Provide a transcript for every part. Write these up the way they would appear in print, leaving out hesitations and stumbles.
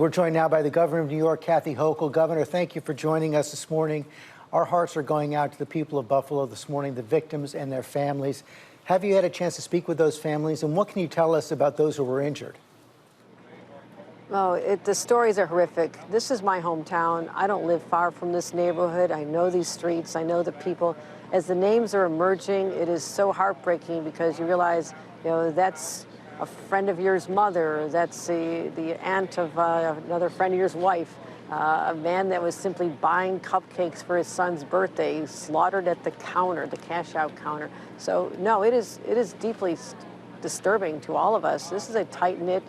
We're joined now by the Governor of New York, Kathy Hochul. Governor, thank you for joining us this morning. Our hearts are going out to the people of Buffalo this morning, the victims and their families. Have you had a chance to speak with those families, and what can you tell us about those who were injured? Oh, the stories are horrific. This is my hometown. I don't live far from this neighborhood. I know these streets. I know the people. As the names are emerging, it is so heartbreaking because you realize, that's a friend of yours mother. That's the aunt of another friend of yours wife. A man that was simply buying cupcakes for his son's birthday, slaughtered at the counter, the cash-out counter. So, no, it is deeply disturbing to all of us. This is a tight-knit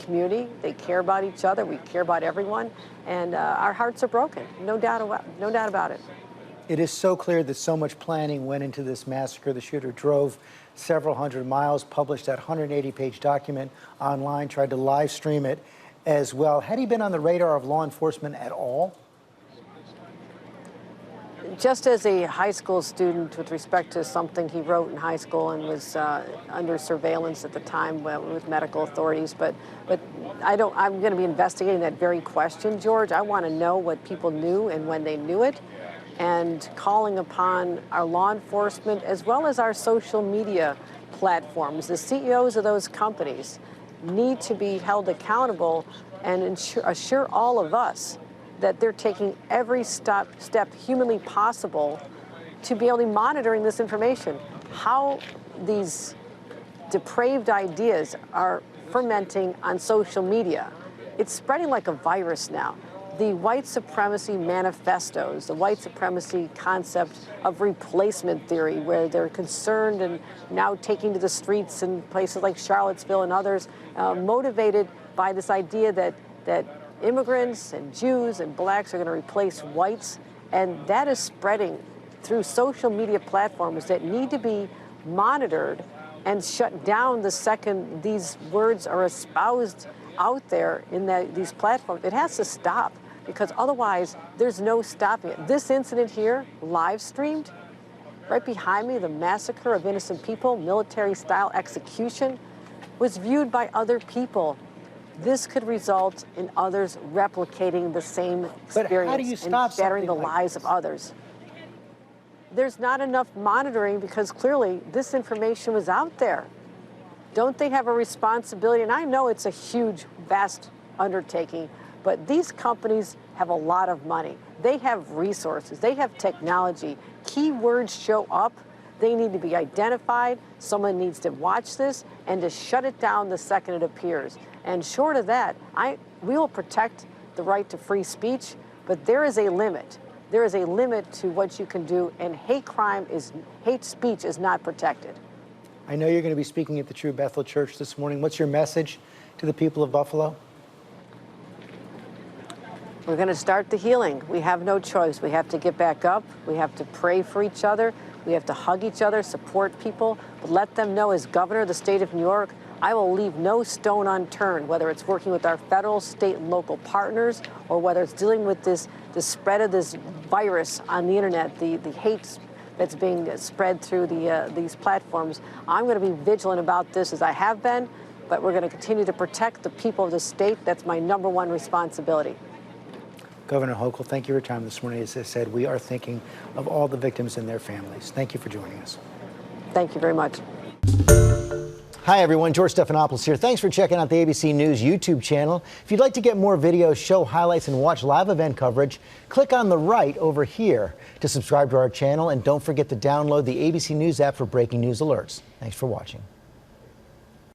community. They care about each other. We care about everyone, and our hearts are broken. No doubt about it. It is so clear that so much planning went into this massacre. The shooter drove several hundred miles, published that 180-page document online, tried to live stream it as well. Had he been on the radar of law enforcement at all? Just as a high school student, with respect to something he wrote in high school and was under surveillance at the time with medical authorities, but I'm going to be investigating that very question, George. I want to know what people knew and when they knew it, and calling upon our law enforcement as well as our social media platforms. The CEOs of those companies need to be held accountable and assure all of us that they're taking every step humanly possible to be able to be monitoring this information. How these depraved ideas are fermenting on social media. It's spreading like a virus now. The white supremacy manifestos, the white supremacy concept of replacement theory, where they're concerned and now taking to the streets in places like Charlottesville and others, motivated by this idea that immigrants and Jews and blacks are going to replace whites, and that is spreading through social media platforms that need to be monitored and shut down the second these words are espoused out there in these platforms. It has to stop, because otherwise there's no stopping it. This incident here, live streamed, right behind me, the massacre of innocent people, military-style execution, was viewed by other people. This could result in others replicating the same experience and shattering the lives of others. There's not enough monitoring because clearly this information was out there. Don't they have a responsibility? And I know it's a huge, vast undertaking, but these companies have a lot of money. They have resources. They have technology. Keywords show up. They need to be identified. Someone needs to watch this and to shut it down the second it appears. And short of that, we will protect the right to free speech, but there is a limit. There is a limit to what you can do, and hate speech is not protected. I know you're going to be speaking at the True Bethel Church this morning. What's your message to the people of Buffalo? We're going to start the healing. We have no choice. We have to get back up. We have to pray for each other. We have to hug each other, support people, but let them know, as governor of the state of New York, I will leave no stone unturned, whether it's working with our federal, state, and local partners, or whether it's dealing with the spread of this virus on the internet, the hate that's being spread through these platforms. I'm going to be vigilant about this, as I have been, but we're going to continue to protect the people of the state. That's my #1 responsibility. Governor Hochul, thank you for your time this morning. As I said, we are thinking of all the victims and their families. Thank you for joining us. Thank you very much. Hi, everyone. George Stephanopoulos here. Thanks for checking out the ABC News YouTube channel. If you'd like to get more videos, show highlights, and watch live event coverage, click on the right over here to subscribe to our channel. And don't forget to download the ABC News app for breaking news alerts. Thanks for watching.